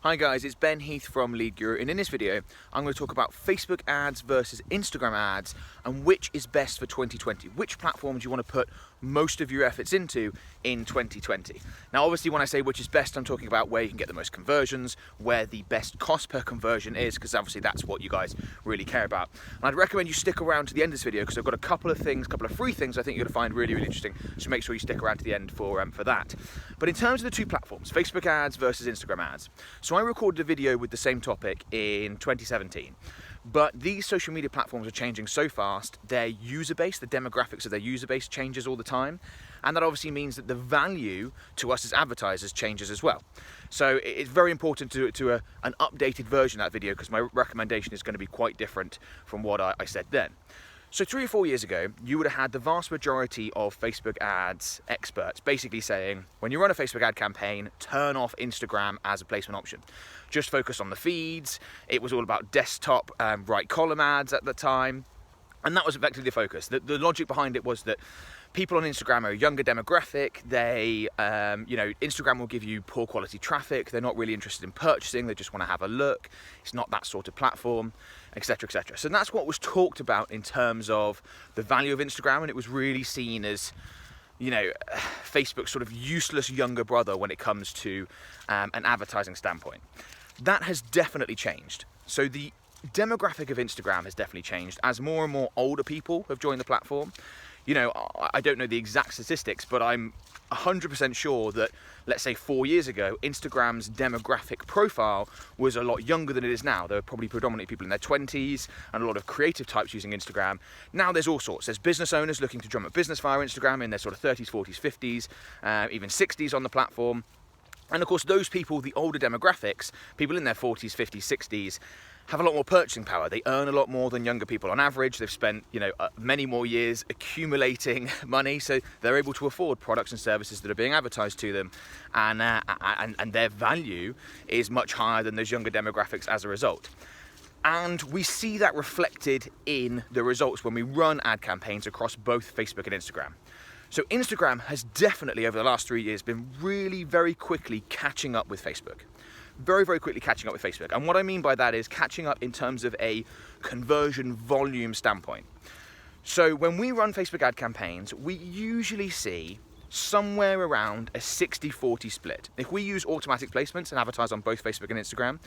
Hi guys, it's Ben Heath from Lead Guru, and in this video I'm going to talk about Facebook ads versus Instagram ads and which is best for 2020. Which platforms you want to put most of your efforts into in 2020. Now obviously when I say which is best, I'm talking about where you can get the most conversions, where the best cost per conversion is, because obviously that's what you guys really care about. And I'd recommend you stick around to the end of this video because I've got a couple of free things I think you're going to find really interesting, so make sure you stick around to the end for that. But in terms of the two platforms, Facebook ads versus Instagram ads, so I recorded a video with the same topic in 2017, but these social media platforms are changing so fast, their user base, the demographics of their user base changes all the time, and that obviously means that the value to us as advertisers changes as well. So it's very important to do an updated version of that video because my recommendation is going to be quite different from what I said then. So 3 or 4 years ago, you would have had the vast majority of Facebook ads experts basically saying, when you run a Facebook ad campaign, turn off Instagram as a placement option. Just focus on the feeds. It was all about desktop right column ads at the time. And that was effectively the focus. The logic behind it was that people on Instagram are a younger demographic. They, Instagram will give you poor quality traffic. They're not really interested in purchasing. They just want to have a look. It's not that sort of platform, etc., etc. So that's what was talked about in terms of the value of Instagram, and it was really seen as, Facebook's sort of useless younger brother when it comes to an advertising standpoint. That has definitely changed. So the demographic of Instagram has definitely changed as more and more older people have joined the platform. I don't know the exact statistics, but I'm 100% sure that, let's say 4 years ago, Instagram's demographic profile was a lot younger than it is now. There were probably predominantly people in their 20s and a lot of creative types using Instagram. Now there's all sorts. There's business owners looking to drum up business via Instagram in their sort of 30s, 40s, 50s, even 60s on the platform. And of course, those people, the older demographics, people in their 40s, 50s, 60s, have a lot more purchasing power. They earn a lot more than younger people on average. They've spent, many more years accumulating money, so they're able to afford products and services that are being advertised to them, and their value is much higher than those younger demographics as a result. And we see that reflected in the results when we run ad campaigns across both Facebook and Instagram. So Instagram has definitely, over the last 3 years, been really very quickly catching up with Facebook. Very, very quickly catching up with Facebook. And what I mean by that is catching up in terms of a conversion volume standpoint. So when we run Facebook ad campaigns, we usually see somewhere around a 60-40 split. If we use automatic placements and advertise on both Facebook and Instagram,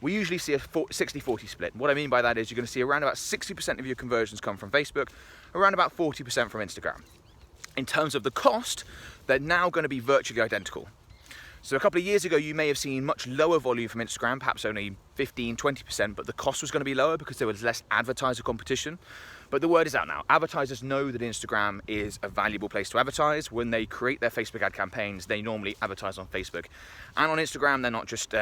we usually see a 60-40 split. What I mean by that is you're going to see around about 60% of your conversions come from Facebook, around about 40% from Instagram. In terms of the cost, they're now going to be virtually identical. So a couple of years ago, you may have seen much lower volume from Instagram, perhaps only 15-20%, but the cost was going to be lower because there was less advertiser competition. But the word is out now. Advertisers know that Instagram is a valuable place to advertise. When they create their Facebook ad campaigns, they normally advertise on Facebook. And on Instagram, they're not just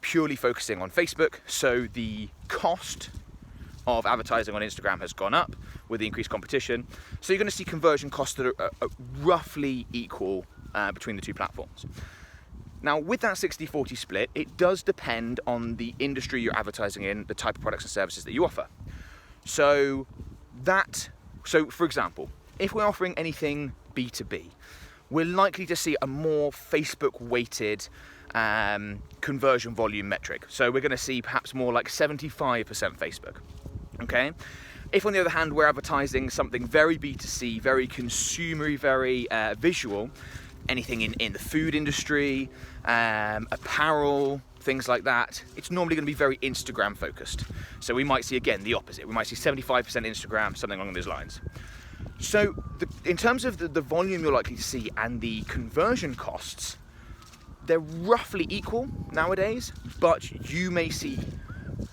purely focusing on Facebook. So the cost of advertising on Instagram has gone up with the increased competition. So you're going to see conversion costs that are roughly equal between the two platforms. Now, with that 60-40 split, it does depend on the industry you're advertising in, the type of products and services that you offer. So for example, if we're offering anything B2B, we're likely to see a more Facebook-weighted conversion volume metric. So we're going to see perhaps more like 75% Facebook. Okay? If on the other hand, we're advertising something very B2C, very consumery, very visual, anything in the food industry, apparel, things like that, it's normally going to be very Instagram focused. So we might see, again, the opposite. We might see 75% Instagram, something along those lines. So in terms of the volume you're likely to see and the conversion costs, they're roughly equal nowadays, but you may see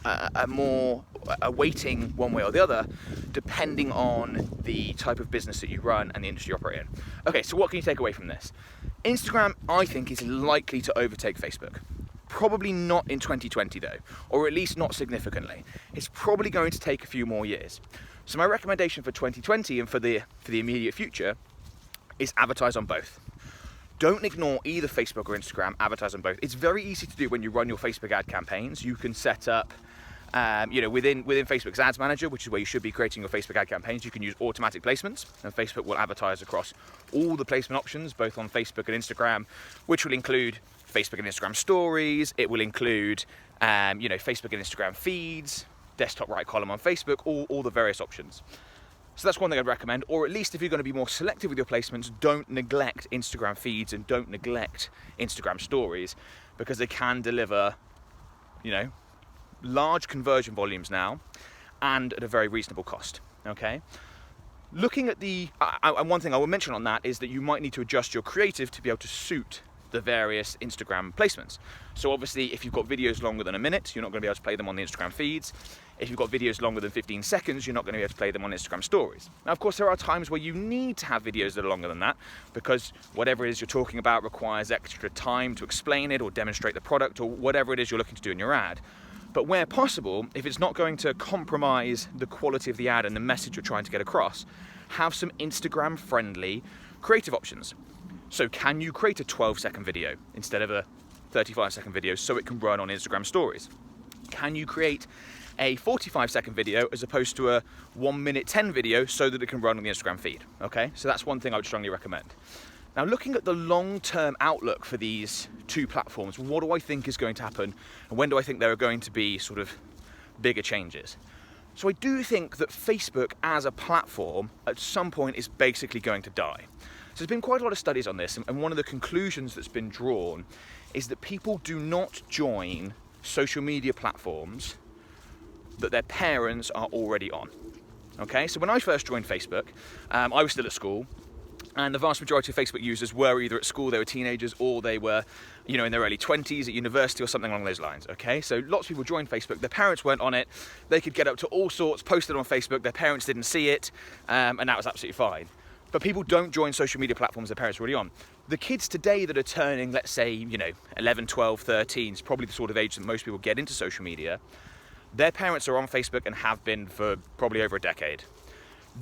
a weighting one way or the other, depending on the type of business that you run and the industry you operate in. Okay, so what can you take away from this? Instagram, I think, is likely to overtake Facebook. Probably not in 2020 though, or at least not significantly. It's probably going to take a few more years. So my recommendation for 2020 and for the immediate future is advertise on both. Don't ignore either Facebook or Instagram, advertise on both. It's very easy to do when you run your Facebook ad campaigns. You can set up within Facebook's Ads Manager, which is where you should be creating your Facebook ad campaigns, you can use automatic placements, and Facebook will advertise across all the placement options, both on Facebook and Instagram, which will include Facebook and Instagram stories. It will include, Facebook and Instagram feeds, desktop right column on Facebook, all the various options. So that's one thing I'd recommend, or at least if you're going to be more selective with your placements, don't neglect Instagram feeds and don't neglect Instagram stories, because they can deliver, large conversion volumes now and at a very reasonable cost, okay? Looking at one thing I will mention on that is that you might need to adjust your creative to be able to suit the various Instagram placements. So obviously, if you've got videos longer than a minute, you're not going to be able to play them on the Instagram feeds. If you've got videos longer than 15 seconds, you're not going to be able to play them on Instagram stories. Now, of course, there are times where you need to have videos that are longer than that, because whatever it is you're talking about requires extra time to explain it or demonstrate the product or whatever it is you're looking to do in your ad. But where possible, if it's not going to compromise the quality of the ad and the message you're trying to get across, have some Instagram-friendly creative options. So can you create a 12-second video instead of a 35-second video so it can run on Instagram stories? Can you create a 45-second video as opposed to a 1-minute 10 video so that it can run on the Instagram feed? Okay, so that's one thing I would strongly recommend. Now, looking at the long-term outlook for these two platforms, what do I think is going to happen, and when do I think there are going to be sort of bigger changes? So I do think that Facebook as a platform at some point is basically going to die. So there's been quite a lot of studies on this, and one of the conclusions that's been drawn is that people do not join social media platforms that their parents are already on. Okay, so when I first joined Facebook, I was still at school, and the vast majority of Facebook users were either at school, they were teenagers, or they were, in their early 20s at university or something along those lines, okay? So lots of people joined Facebook, their parents weren't on it, they could get up to all sorts, post it on Facebook, their parents didn't see it, and that was absolutely fine. But people don't join social media platforms their parents are already on. The kids today that are turning, let's say, 11, 12, 13, is probably the sort of age that most people get into social media. Their parents are on Facebook and have been for probably over a decade.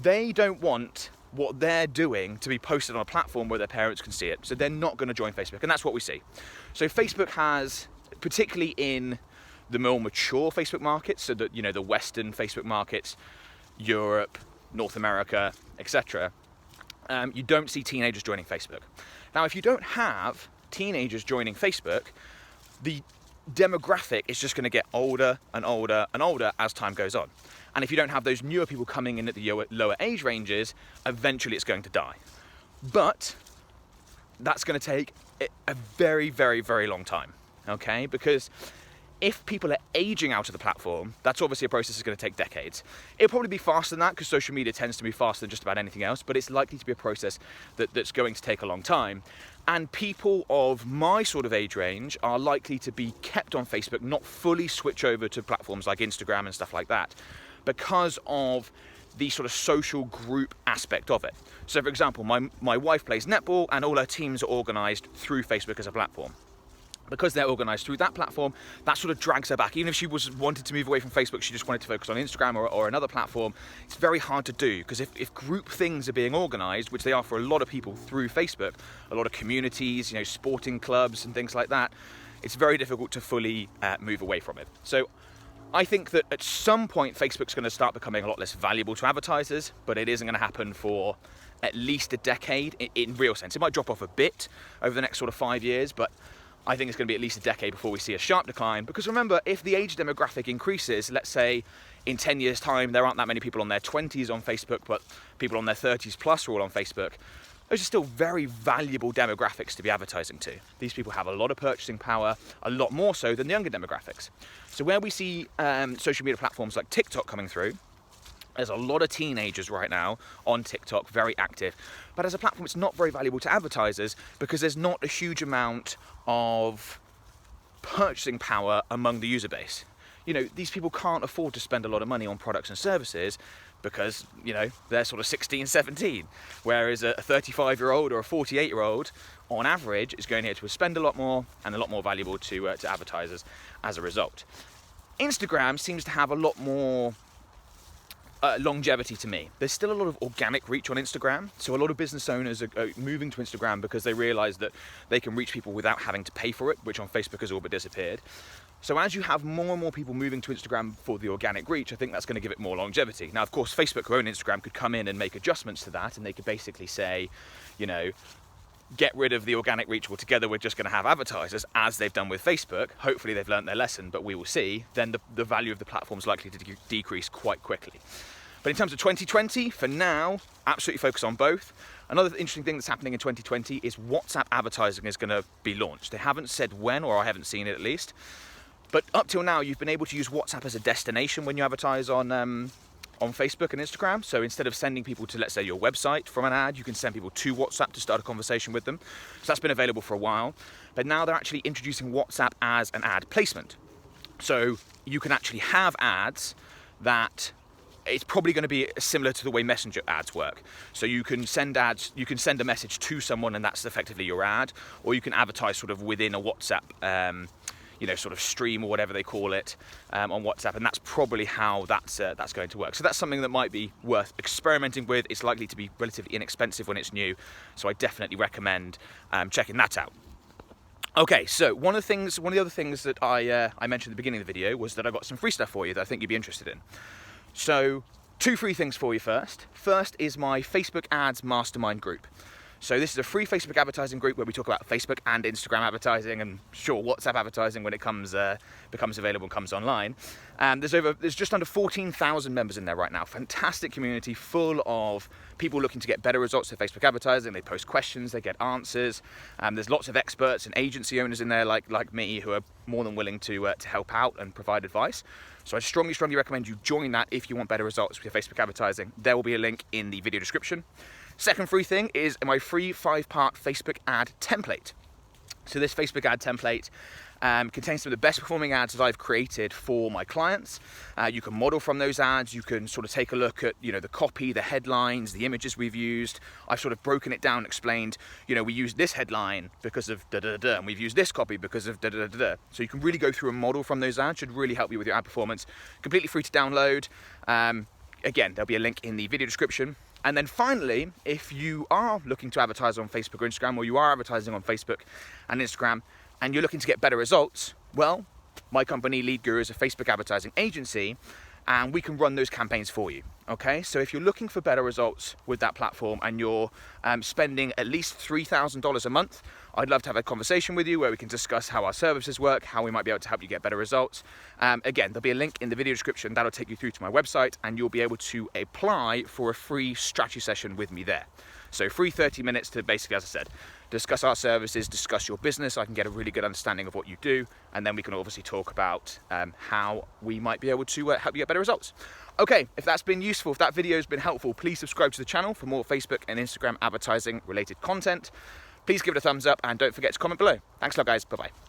They don't want what they're doing to be posted on a platform where their parents can see it. So they're not going to join Facebook, and that's what we see. So Facebook has, particularly in the more mature Facebook markets, so that, the Western Facebook markets, Europe, North America, etc., you don't see teenagers joining Facebook. Now, if you don't have teenagers joining Facebook, the demographic is just going to get older and older and older as time goes on. And if you don't have those newer people coming in at the lower age ranges, eventually it's going to die. But that's going to take a very, very, very long time, okay? Because if people are aging out of the platform, that's obviously a process that's going to take decades. It'll probably be faster than that, because social media tends to be faster than just about anything else, but it's likely to be a process that's going to take a long time. And people of my sort of age range are likely to be kept on Facebook, not fully switch over to platforms like Instagram and stuff like that, because of the sort of social group aspect of it. So for example, my wife plays netball and all her teams are organised through Facebook as a platform. Because they're organised through that platform, that sort of drags her back. Even if she wanted to move away from Facebook, she just wanted to focus on Instagram or another platform, it's very hard to do, because if group things are being organised, which they are for a lot of people through Facebook, a lot of communities, sporting clubs and things like that, it's very difficult to fully move away from it. So I think that at some point Facebook's going to start becoming a lot less valuable to advertisers, but it isn't going to happen for at least a decade in real sense. It might drop off a bit over the next sort of 5 years, but I think it's going to be at least a decade before we see a sharp decline. Because remember, if the age demographic increases, let's say in 10 years' time there aren't that many people on their 20s on Facebook, but people on their 30s plus are all on Facebook, those are still very valuable demographics to be advertising to. These people have a lot of purchasing power, a lot more so than the younger demographics. So where we see social media platforms like TikTok coming through, there's a lot of teenagers right now on TikTok, very active. But as a platform, it's not very valuable to advertisers because there's not a huge amount of purchasing power among the user base. These people can't afford to spend a lot of money on products and services because, they're sort of 16, 17. Whereas a 35-year-old or a 48-year-old, on average, is going here to spend a lot more and a lot more valuable to advertisers as a result. Instagram seems to have a lot more longevity to me. There's still a lot of organic reach on Instagram, so a lot of business owners are moving to Instagram because they realize that they can reach people without having to pay for it, which on Facebook has all but disappeared. So as you have more and more people moving to Instagram for the organic reach, I think that's going to give it more longevity. Now, of course, Facebook, who own Instagram, could come in and make adjustments to that, and they could basically say, get rid of the organic reach altogether, we're just going to have advertisers, as they've done with Facebook. Hopefully they've learned their lesson, but we will see. Then the value of the platform is likely to decrease quite quickly. But in terms of 2020, for now, absolutely focus on both. Another interesting thing that's happening in 2020 is WhatsApp advertising is going to be launched. They haven't said when, or I haven't seen it at least. But up till now, you've been able to use WhatsApp as a destination when you advertise on Facebook and Instagram. So instead of sending people to, let's say, your website from an ad, you can send people to WhatsApp to start a conversation with them. So that's been available for a while. But now they're actually introducing WhatsApp as an ad placement. So you can actually have ads that it's probably going to be similar to the way Messenger ads work. So you can send ads, you can send a message to someone and that's effectively your ad, or you can advertise sort of within a WhatsApp sort of stream or whatever they call it on WhatsApp, and that's probably how that's going to work. So that's something that might be worth experimenting with. It's likely to be relatively inexpensive when it's new, so I definitely recommend checking that out. Okay, so one of the other things that I mentioned at the beginning of the video was that I got some free stuff for you that I think you'd be interested in. So 2 free things for you first. First is my Facebook Ads Mastermind group. So this is a free Facebook advertising group where we talk about Facebook and Instagram advertising, and sure, WhatsApp advertising when it becomes available and comes online. There's just under 14,000 members in there right now. Fantastic community full of people looking to get better results with Facebook advertising. They post questions, they get answers. There's lots of experts and agency owners in there like me who are more than willing to help out and provide advice. So I strongly recommend you join that if you want better results with your Facebook advertising. There will be a link in the video description. Second free thing is my free 5-part Facebook ad template. So this Facebook ad template contains some of the best performing ads that I've created for my clients. You can model from those ads. You can sort of take a look at, the copy, the headlines, the images we've used. I've sort of broken it down and explained, we used this headline because of da-da-da-da, and we've used this copy because of da-da-da-da. So you can really go through and model from those ads. Should really help you with your ad performance. Completely free to download. Again, there'll be a link in the video description. And then finally, if you are looking to advertise on Facebook or Instagram, or you are advertising on Facebook and Instagram, and you're looking to get better results, well, my company, Lead Guru, is a Facebook advertising agency, and we can run those campaigns for you, okay? So if you're looking for better results with that platform and you're spending at least $3,000 a month, I'd love to have a conversation with you where we can discuss how our services work, how we might be able to help you get better results. Again, there'll be a link in the video description that'll take you through to my website, and you'll be able to apply for a free strategy session with me there. So free 30 minutes to basically, as I said, discuss our services, discuss your business. I can get a really good understanding of what you do, and then we can obviously talk about how we might be able to help you get better results. Okay, if that's been useful, if that video has been helpful, please subscribe to the channel for more Facebook and Instagram advertising related content. Please give it a thumbs up and don't forget to comment below. Thanks a lot, guys. Bye-bye.